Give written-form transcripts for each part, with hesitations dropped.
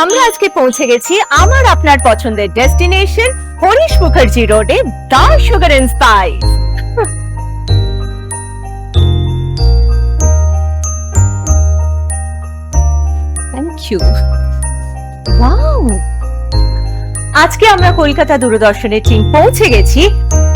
আমরা আজকে পৌঁছে গেছি আমার আপনার পছন্দের ডেস্টিনেশন হরিশ মুখার্জি রোডে the sugar and spice. Thank you. Wow, আজকে আমরা কলকাতা দূরদর্শনের টিম পৌঁছে গেছি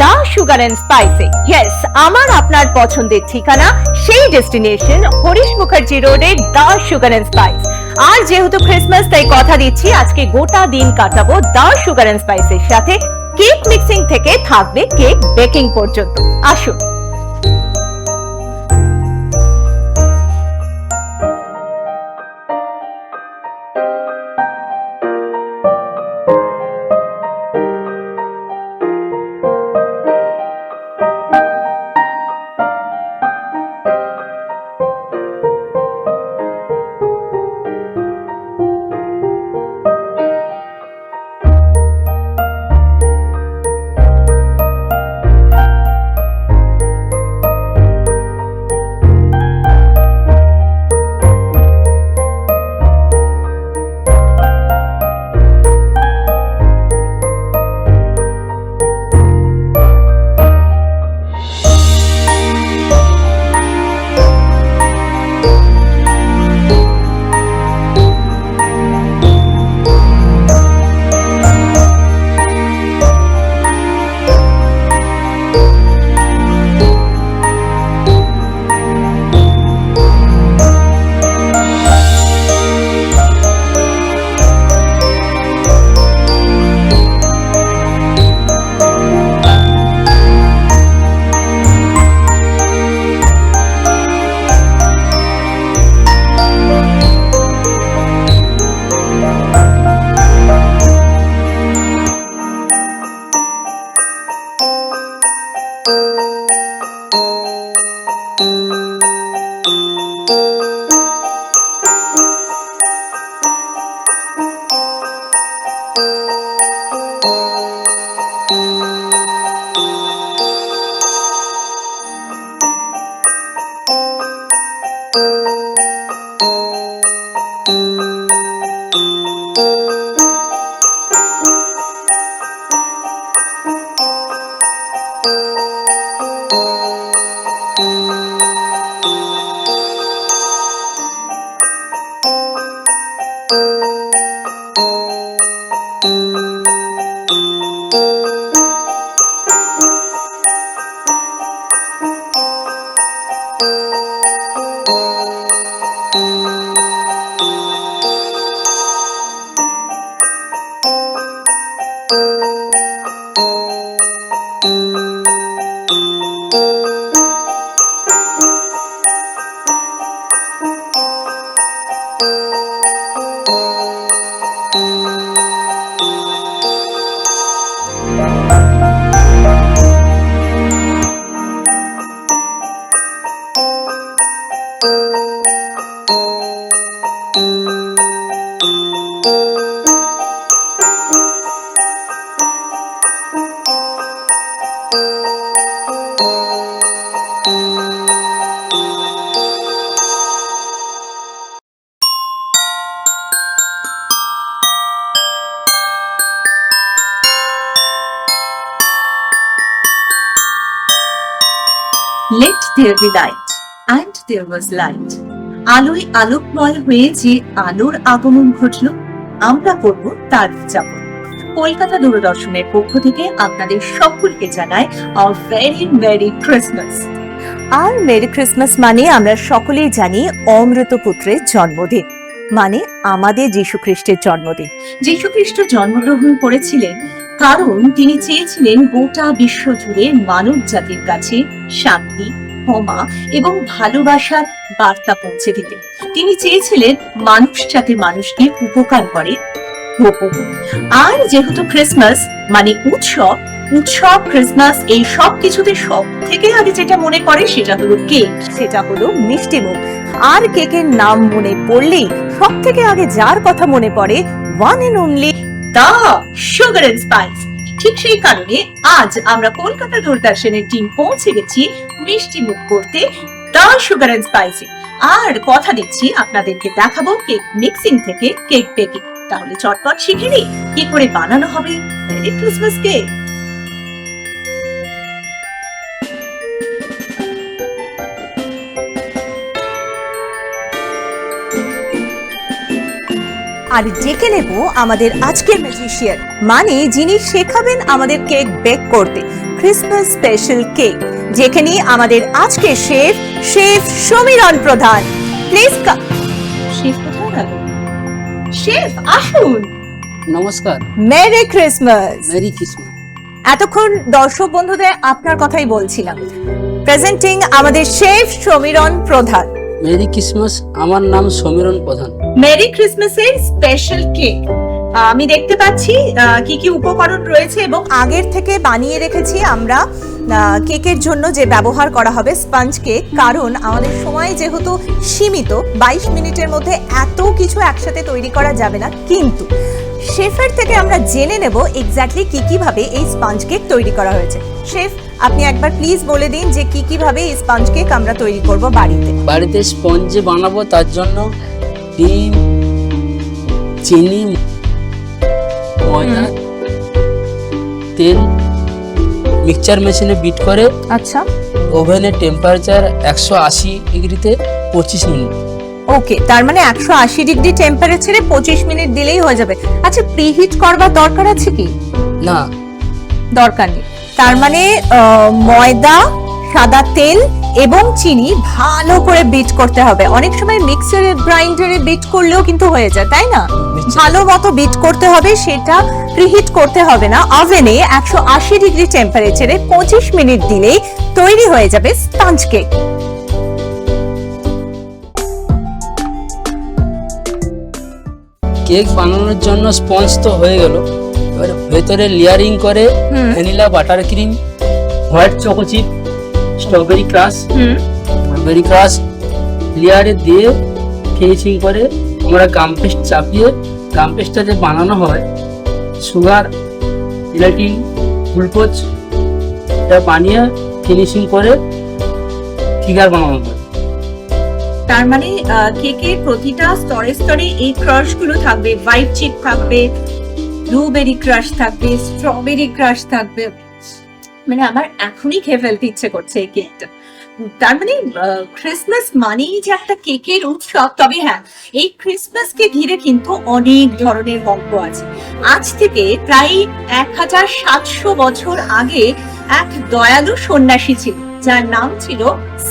দা সুগার এন্ড স্পাইসে। ইয়েস, আমার আপনার পছন্দের ঠিকানা সেই ডেস্টিনেশন হরিশ মুখার্জি রোডে দা সুগার এন্ড স্পাইস। আর যেহেতু ক্রিসমাস, তাই কথা দিচ্ছি আজকে গোটা দিন কাটাবো দা সুগার এন্ড স্পাইসের সাথে। কেক মিক্সিং থেকে থাকবে কেক বেকিং পর্যন্ত। আসুন। Let there be light, and there was light. আলোয় আলোকময় হয়ে যে আলোর আগমন ঘটল, আমরা করব তার উদযাপন। কলকাতা দূরদর্শনের পক্ষ থেকে আপনাদের সকলকে জানাই a very merry Christmas। আর মেরি ক্রিসমাস মানে আমরা সকলেই জানি অমৃত পুত্রের জন্মদিন, মানে আমাদের যীশু খ্রিস্টের জন্মদিন। যীশু খ্রিস্ট জন্মগ্রহণ করেছিলেন কারণ তিনি চেয়েছিলেন গোটা বিশ্ব জুড়ে মানব জাতির কাছে শান্তি, ক্ষমা এবং ভালোবাসার বার্তা পৌঁছে দিতে। তিনি চেয়েছিলেন মানুষ যাতে মানুষকে উপকার করে। আর যেহেতু ক্রিসমাস মানে উৎসব, ক্রিসমাস এই সব কিছুতে সব থেকে আগে যেটা মনে পড়ে সেটা হলো কেক, সেটা হলো মিষ্টি মুখ। আর কেকের নাম মনে পড়লেই সব থেকে আগে যার কথা মনে পড়ে, one and only the sugar and spice. ঠিক সেই কারণে আজ আমরা কলকাতা দূরদর্শনের টিম পৌঁছে গেছি মিষ্টি মুখ করতে দা সুগার এন্ড স্পাইসে। আর কথা দিচ্ছি আপনাদেরকে দেখাবো কেক মিক্সিং থেকে কেক বেকিং। তাহলে চটপট শিখে নিই কি করে বানানো হবে মেরি ক্রিসমাস কেক। আর ডেকে নেব আমাদের আজকের ম্যাজিশিয়ান, মানে যিনি শেখাবেন আমাদের কেক বেক করতে, ক্রিসমাস স্পেশাল কেক, যেখানে আমাদের আজকের শেফ সমীরণ প্রধান। প্লিজ শেফ কোথায় গেল? শেফ আসুন। নমস্কার, মেরি ক্রিসমাস। Merry Christmas. এতক্ষণ দর্শক বন্ধুদের আপনার কথাই বলছিলাম। প্রেজেন্টিং আমাদের শেফ সমীরণ প্রধান। Merry Christmas. আমার নাম সমীরণ প্রধান। মেরি ক্রিসমাসের স্পেশাল কেক আমি দেখতে পাচ্ছি কি কি উপকরণ রয়েছে এবং আগের থেকে বানিয়ে রেখেছি আমরা কেকের জন্য যে ব্যবহার করা হবে স্পঞ্জ কেক, কারণ আমাদের সময় যেহেতু সীমিত, 22 মিনিটের মধ্যে এত কিছু একসাথে তৈরি করা যাবে না। কিন্তু শেফের থেকে আমরা জেনে নেব এক্স্যাক্টলি কি কি ভাবে এই স্পঞ্জ কেক তৈরি করা হয়েছে। শেফ, আপনি একবার প্লিজ বলে দিন যে কি কি ভাবে এই স্পঞ্জ কেক আমরা তৈরি করব বাড়িতে। বাড়িতে স্পঞ্জ বানাবো, তার জন্য ডিম, চিনি, ময়দা, তেল মিক্সচার মেশিনে বিট করে আচ্ছা, ওভেনের টেম্পারেচার 180 ডিগ্রিতে 25 মিনিট। ওকে, তার মানে 180 ডিগ্রি টেম্পারেচারে 25 মিনিট দিলেই হয়ে যাবে। আচ্ছা, প্রিহিট করবার দরকার আছে কি? না, দরকার নেই। তার মানে ময়দা, সাদা তেল এবং চিনি ভালো করে বিট করতে হবে। অনেক সময় মিক্সারে গ্রাইন্ডারে বিট করলেও কিন্তু হয়ে যায়, তাই না? ভালো মতো বিট করতে হবে, সেটা প্রিহিট করতে হবে না। ওভেনে 180 ডিগ্রি টেম্পারেচারে 25 মিনিট দিলেই তৈরি হয়ে যাবে স্পঞ্জ কেক। কেক বানানোর জন্য স্পঞ্জ তো হয়ে গেল, এবার ভেতরে লেয়ারিং করে vanilla butter cream, white choco chip, strawberry crush, blueberry crush লেয়ারে দিয়ে ফিনিশিং করে আমরা গাম পেস্ট চাপিয়ে, গাম পেস্টটা যে বানানো হয় সুগার, জেলাটিন, গ্লুকোজ এটা বানিয়ে ফিনিশিং করে ফিগার বানানো হয়। তার মানে কেকের প্রতিটা স্তরে স্তরে এই ক্রাশ গুলো থাকবে, হোয়াইট চিপ থাকবে, ব্লুবেরি ক্রাশ থাকবে, স্ট্রবেরি ক্রাশ থাকবে। মানে আমার এখনই খেয়ে ফেলতে ইচ্ছে করছে এই কেকটা। তার মানে ক্রিসমাস মানেই যে একটা কেকের উৎসব। তবে হ্যাঁ, এই ক্রিসমাসকে ঘিরে কিন্তু অনেক ধরনের গল্প আছে। আজ থেকে প্রায় 1700 বছর আগে এক দয়ালু সন্ন্যাসী ছিল যার নাম ছিল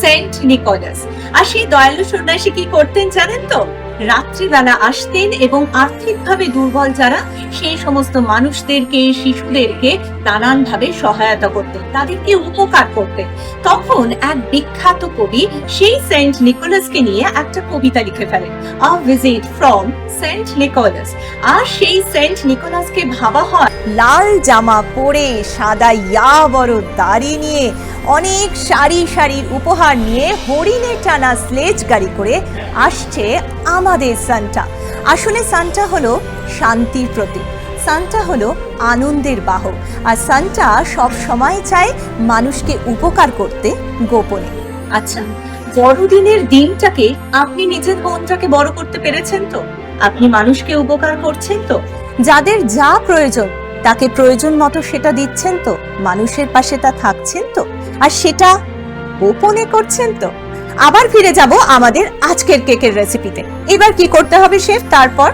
সেন্ট নিকোলাস। আর সেই দয়ালু সন্ন্যাসী কি করতেন জানেন তো? রাত্রিবেলা আসতেন এবং আর্থিকভাবে দুর্বল যারা সেই সমস্ত মানুষদেরকে, শিশুদেরকে নানান ভাবে সহায়তা করতেন, তাদেরকে উপকার করতেন। তখন এক বিখ্যাত কবি সেই সেন্ট নিকোলাসকে নিয়ে একটা কবিতা লিখে ফেলেন, a visit from saint Nicholas. আর সেই সেন্ট নিকোলাসকে ভাবা হয় লাল জামা পরে, সাদা ইয়া বড় দাড়ি নিয়ে, অনেক সারি সারির উপহার নিয়ে হরিণে টানা স্লেজ গাড়ি করে আসছে আমাদের সান্টা। আসলে সান্টা হলো শান্তির প্রতীক, সান্টা হলো আনন্দের বাহক, আর সান্টা সব সময় চায় মানুষকে উপকার করতে গোপনে। আচ্ছা, বড়দিনের দিনটাকে আপনি নিজের মনটাকে বড় করতে পেরেছেন তো? আপনি মানুষকে উপকার করছেন তো? যাদের যা প্রয়োজন তাকে প্রয়োজন মতো সেটা দিচ্ছেন তো? মানুষের পাশে তা থাকছেন তো? আর সেটা গোপনে করছেন তো? আবার ফিরে যাব আমাদের আজকের কেকের রেসিপিতে। এবার কি করতে হবে শেফ? তারপর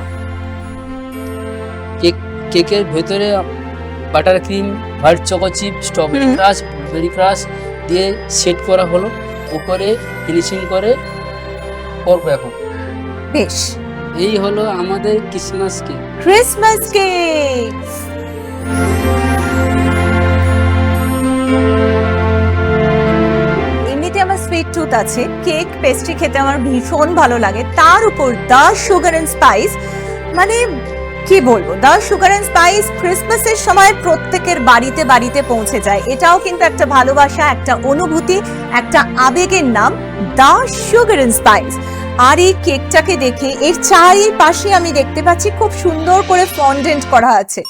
কেকের ভেতরে butter cream, white choco chip, strawberry crush, blueberry crush দিয়ে সেট করা হলো। উপরে ফিনিশিং করে করবো এখন। বেশ, এই হলো আমাদের ক্রিসমাস কেক। Christmas cake. এমনিতে আমার সুইট টুথ আছে, কেক পেস্ট্রি খেতে আমার ভীষণ ভালো লাগে, তার উপর দ্য সুগার এন্ড স্পাইস, মানে কি বলবো, দ্য সুগার এন্ড স্পাইস ক্রিসমাসের সময় প্রত্যেকের বাড়িতে বাড়িতে পৌঁছে যায়। এটাও কিন্তু একটা ভালোবাসা, একটা অনুভূতি, একটা আবেগের নাম, দ্য সুগার এন্ড স্পাইস। আর এই কেকটাকে দেখে এর চারিপাশে আমি দেখতে পাচ্ছি খুব সুন্দর করে ফন্ডেন্ট করা আছে,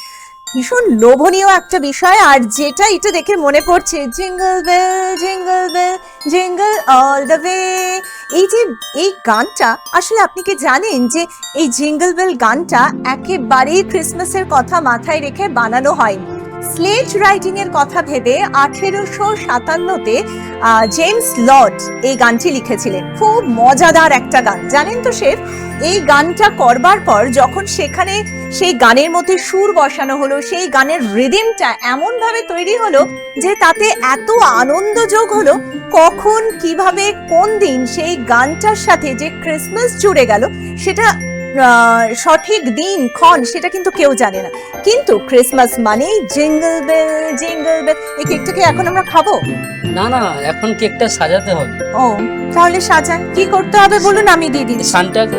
ভীষণ লোভনীয় একটা বিষয়। আর যেটা এটা দেখে মনে পড়ছে, jingle bell jingle all the way, এই যে এই গানটা, আসলে আপনি কি জানেন যে এই জিঙ্গল বেল গানটা একেবারেই ক্রিসমাসের কথা মাথায় রেখে বানানো হয়নি। স্লেট রাইটিং এর কথা ভেবে 1857-তে জেমস লর্ড এই গানটি লিখেছিলেন। খুব মজাদার একটা গান, জানেন তো শেফ। এই গানটা করবার পর যখন সেখানে সেই গানের মধ্যে সুর বসানো হলো, সেই গানের রিদিমটা এমন ভাবে তৈরি হলো যে তাতে এত আনন্দ যোগ হলো, কখন কিভাবে কোন দিন সেই গানটার সাথে যে ক্রিসমাস জুড়ে গেল সেটা সঠিক দিন ক্ষণ সেটা কিন্তু কেউ জানে না। কিন্তু ক্রিসমাস মানেই জিঙ্গল বেল জিঙ্গল বেল। এই কেকটাকে এখন আমরা খাবো? না না, এখন কেকটা সাজাতে হবে। ও, তাহলে সাজান, কি করতে হবে বলুন, আমি দিয়ে দিচ্ছি। সানটাকে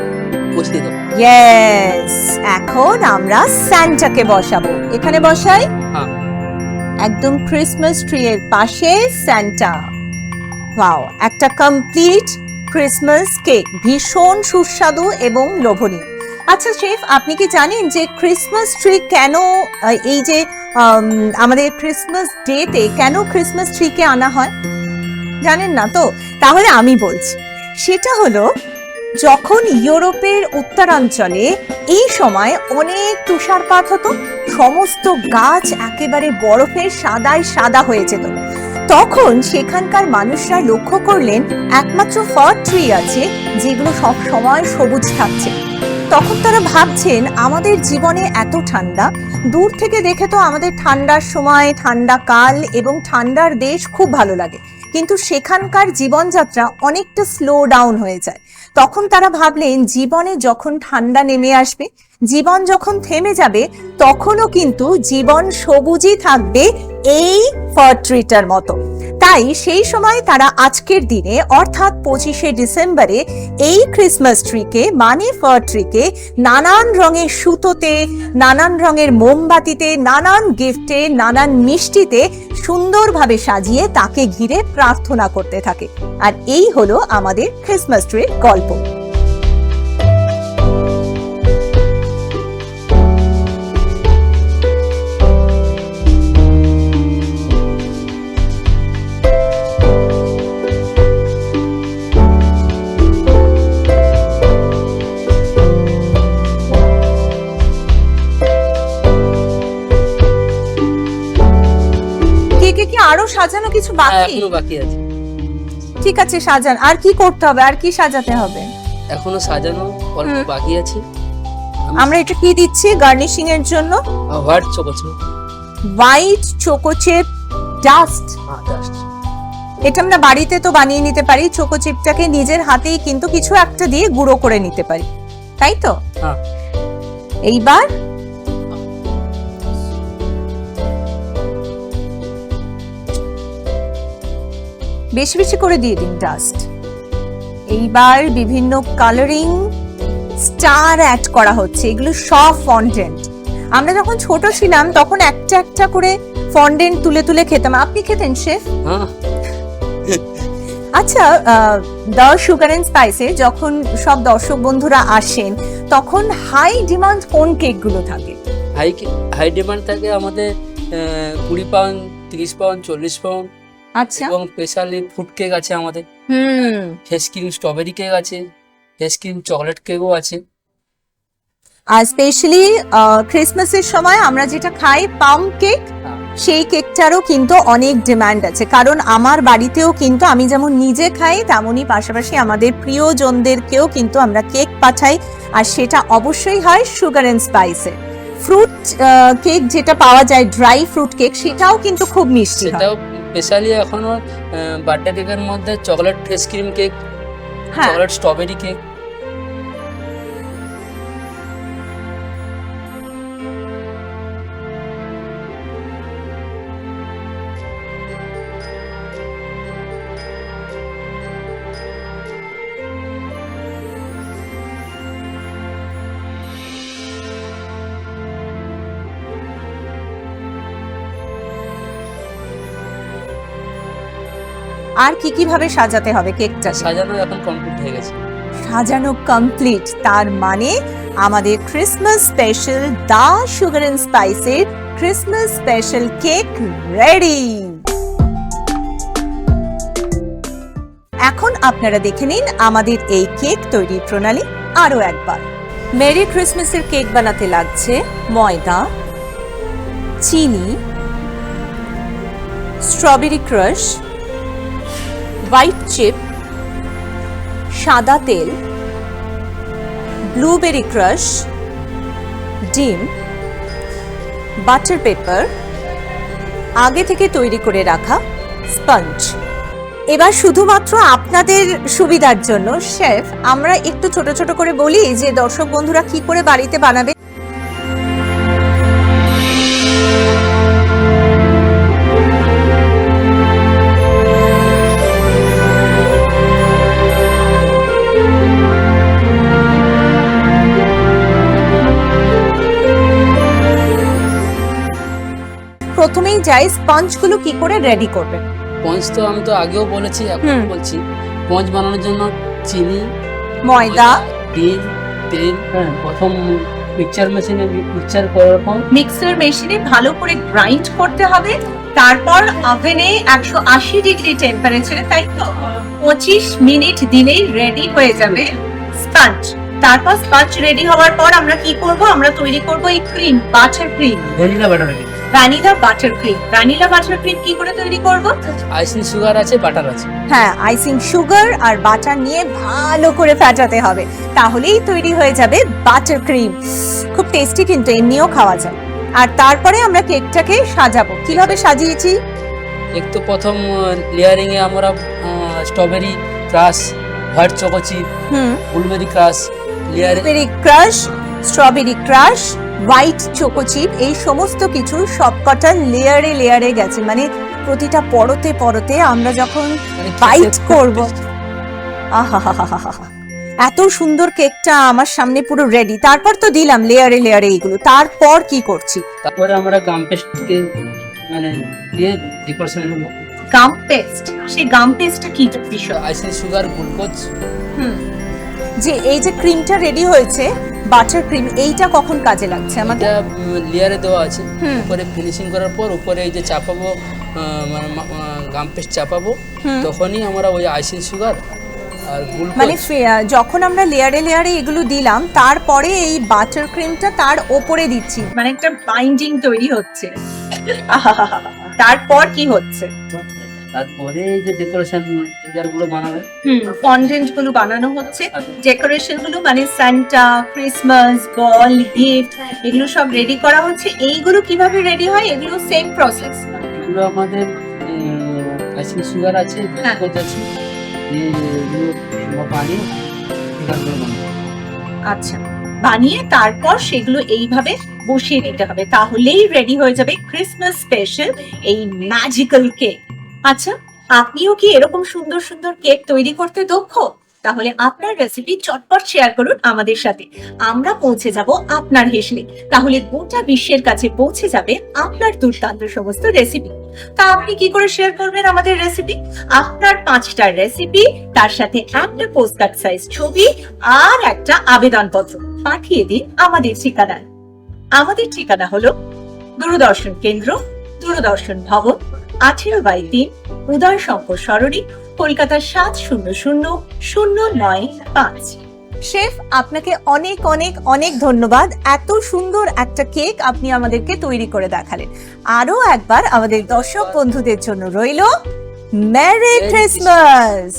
বসিয়ে দেবো। ইয়েস, এখন আমরা সান্টাকে বসাবো। এখানে বসাই। হ্যাঁ, একদম ক্রিসমাস ট্রি এর পাশে সান্টা। ওয়াও, একটা কমপ্লিট ক্রিসমাস কেক, ভীষণ সুস্বাদু এবং লোভনীয়। আচ্ছা শেফ, আপনি কি জানেন যে ক্রিসমাস ট্রি কেন, এই যে আমাদের ক্রিসমাস ডেতে কেন ক্রিসমাস ট্রিকে আনা হয়? জানেন না তো? তাহলে আমি বলছি। সেটা হলো, যখন ইউরোপের উত্তরাঞ্চলে এই সময় অনেক তুষারপাত হতো, সমস্ত গাছ একেবারে বরফের সাদায় সাদা হয়ে যেত, তখন সেখানকার মানুষরা লক্ষ্য করলেন একমাত্র ফার ট্রি আছে যেগুলো সব সময় সবুজ থাকছে। তখন তারা ভাবছেন, আমাদের জীবনে এত ঠান্ডা, দূর থেকে দেখে তো আমাদের ঠান্ডার সময়, ঠান্ডা কাল এবং ঠান্ডার দেশ খুব ভালো লাগে, কিন্তু সেখানকার জীবনযাত্রা অনেকটা স্লো ডাউন হয়ে যায়। তখন তারা ভাবলেন, জীবনে যখন ঠান্ডা নেমে আসবে, জীবন যখন থেমে যাবে, তখনও কিন্তু জীবন সবুজই থাকবে এই ফার ট্রিটার মতো। তাই সেই সময় তারা আজকের দিনে অর্থাৎ 25শে ডিসেম্বরে এই ক্রিসমাস ট্রিকে মানে ফার ট্রিকে নানান রঙের সুতোতে, নানান রঙের মোমবাতিতে, নানান গিফটে, নানান মিষ্টিতে সুন্দরভাবে সাজিয়ে তাকে ঘিরে প্রার্থনা করতে থাকে। আর এই হলো আমাদের ক্রিসমাস ট্রির গল্প। কি আরো সাজানো কিছু বাকি? এখনো বাকি আছে। ঠিক আছে, সাজান। আর কি করতে হবে, আর কি সাজাতে হবে? এখনো সাজানো অল্প বাকি আছে। আমরা এটা কি দিচ্ছি গার্নিশিং এর জন্য? White choco chip. White choco chip dust. এটা আমরা বাড়িতে তো বানিয়ে নিতে পারি, চকোচিপটাকে নিজের হাতেই কিন্তু কিছু একটা দিয়ে গুঁড়ো করে নিতে পারি, তাই তো? হ্যাঁ। এইবার বেশি বেশি করে দিয়ে দিন ডাস্ট। এইবার বিভিন্ন কালারিং স্টার অ্যাড করা হচ্ছে, এগুলো সব ফন্ডেন্ট। আমরা যখন ছোট ছিলাম তখন একটা একটা করে ফন্ডেন্ট তুলে তুলে খেতাম। আপনি খেতেন শেফ? হ্যাঁ। আচ্ছা, দ্য সুগার এন্ড স্পাইসে যখন সব দর্শক বন্ধুরা আসেন, তখন হাই ডিমান্ড কোন কেক গুলো থাকে? হাই ডিমান্ড থাকে আমাদের 20 পাউন্ড, 30 পাউন্ড, 40 পাউন্ড। আচ্ছা, এবং স্পেশালি ফ্রুট কেক আছে আমাদের, ফেস ক্রিম স্ট্রবেরি কেক আছে, ফেস ক্রিম চকলেট কেকও আছে। আর স্পেশালি ক্রিসমাসের সময় আমরা যেটা খাই পাম কেক, সেই কেকটারও কিন্তু অনেক ডিমান্ড আছে। কারণ আমার বাড়িতেও কিন্তু আমি যেমন নিজে খাই, তেমনই পাশাপাশি আমাদের প্রিয়জনদেরকেও কিন্তু আমরা কেক পাঠাই, আর সেটা অবশ্যই হয় সুগার এন্ড স্পাইসে। ফ্রুট কেক যেটা পাওয়া যায়, ড্রাই ফ্রুট কেক, সেটাও কিন্তু খুব মিষ্টি হয়। সেটাও স্পেশালি এখনো বার্থডে কেকের মধ্যে চকলেট ফ্রেশ ক্রিম কেক, হ্যাঁ চকলেট স্ট্রবেরি কেক। আর কি কি ভাবে সাজাতে হবে কেকটা? সাজানো এখন কমপ্লিট হয়ে গেছে। সাজানো কমপ্লিট, তার মানে আমাদের Christmas special the sugar and স্পাইসের ক্রিসমাস স্পেশাল কেক রেডি। এখন আপনারা দেখে নিন আমাদের এই কেক তৈরির প্রণালী আরো একবার। মেরি ক্রিসমাসের কেক বানাতে লাগছে ময়দা, চিনি, স্ট্রবেরি ক্রাশ, হোয়াইট চিপ, সাদা তেল, ব্লুবেরি ক্রাশ, ডিম, বাটার পেপার, আগে থেকে তৈরি করে রাখা স্পঞ্জ। এবার শুধুমাত্র আপনাদের সুবিধার জন্য শেফ আমরা একটু ছোট ছোট করে বলি যে দর্শক বন্ধুরা কি করে বাড়িতে বানাবে। প্রথমেই যাই স্পঞ্জগুলো কি করে রেডি করবেন। স্পঞ্জ তো আমি তো আগেও বলেছি, এখন বলছি। স্পঞ্জ বানানোর জন্য চিনি, ময়দা, ডিম, তেল, হ্যাঁ প্রথম মিক্সচার মেশিনে মিক্সচার করার পর মিক্সার মেশিনে ভালো করে গ্রাইন্ড করতে হবে, তারপর ওভেনে 180 ডিগ্রি টেম্পারেচারে, তাই তো 25 মিনিট দিলেই রেডি হয়ে যাবে স্পঞ্জ। তারপর স্পঞ্জ রেডি হওয়ার পর আমরা কি করব, আমরা তৈরি করব এই cream, butter cream, vanilla butter. Vanilla butter cream. Vanilla butter cream কি করে তৈরি করব? আইসিং সুগার আছে, বাটার আছে। হ্যাঁ, আইসিং সুগার আর বাটার নিয়ে ভালো করে ফেটাতে হবে, তাহলেই তৈরি হয়ে যাবে বাটার ক্রিম। খুব টেস্টি, কিন্তু এমনিও খাওয়া যায়। আর তারপরে আমরা কেকটাকে সাজাবো। কিভাবে সাজিয়েছি? একটু প্রথম লেয়ারিং এ আমরা strawberry crush, white choco chip, blueberry crush, blueberry crush, strawberry crush, white choco chip, এই সমস্ত কিছু সবকটা লেয়ারে লেয়ারে গেছে, মানে প্রতিটা পরতে পরতে আমরা যখন বাইট করব, আহা হা হা হা, এত সুন্দর কেকটা আমার সামনে পুরো রেডি। তারপর তো দিলাম লেয়ারে লেয়ারে এইগুলো, তারপর কি করছি? তারপরে আমরা গাম পেস্টকে মানে দিয়ে ডেকোরেশন করব। গাম পেস্ট, সেই গাম পেস্টটা কি বিষয়? Icing sugar, glucose. যে এই যে ক্রিমটা রেডি হয়েছে, বাটার ক্রিম, এইটা কখন কাজে লাগছে আমাদের? এটা লেয়ারে দেওয়া আছে, উপরে ফিনিশিং করার পর উপরে এই যে চাপাবো, মানে গাম পেস্ট চাপাবো, তখনই আমরা ওই আইসিং সুগার আর গ্লুকোজ, মানে যখন আমরা লেয়ারে লেয়ারে এগুলো দিলাম, তারপরে এই বাটার ক্রিমটা তার ওপরে দিচ্ছি, মানে একটা বাইন্ডিং তৈরি হচ্ছে। তারপর কি হচ্ছে? তারপরে এই যে ডেকোরেশন গুলো বানাবে, ফন্ডেন্ট গুলো বানানো হচ্ছে, ডেকোরেশন গুলো মানে সান্টা, ক্রিসমাস, বল, গিফট, এগুলো সব রেডি করা হচ্ছে। এইগুলো কিভাবে রেডি হয়? এগুলো সেম প্রসেস। এগুলো আমাদের আইসিং সুগার আছে, গ্লুকোজ আছে, এগুলো পানি আচ্ছা, বানিয়ে তারপর সেগুলো এইভাবে বসিয়ে দিতে হবে, তাহলেই রেডি হয়ে যাবে ক্রিসমাস স্পেশাল এই ম্যাজিক্যাল কেক। আচ্ছা, আপনিও কি এরকম সুন্দর সুন্দর কেক তৈরি করতে দক্ষ? তাহলে আপনার রেসিপি চটপট শেয়ার করুন আমাদের সাথে, আমরা পৌঁছে যাব আপনার হেসলে। তাহলে গোটা বিশ্বের কাছে পৌঁছে যাবে আপনার দুর্দান্ত সমস্ত রেসিপি। তা আপনি কি করে শেয়ার করবেন আমাদের রেসিপি? আপনার 5টা রেসিপি, তার সাথে একটা পোস্টকার্ড সাইজ ছবি আর একটা আবেদনপত্র পাঠিয়ে দিন আমাদের ঠিকানায়। আমাদের ঠিকানা হলো দূরদর্শন কেন্দ্র, দূরদর্শন ভবন, 18/3, উদয় শঙ্কর সরণি, কলকাতা 700095। শেফ, আপনাকে অনেক অনেক অনেক ধন্যবাদ। এত সুন্দর একটা কেক আপনি আমাদেরকে তৈরি করে দেখালেন। আরো একবার আমাদের দর্শক বন্ধুদের জন্য রইল মেরি ক্রিসমাস।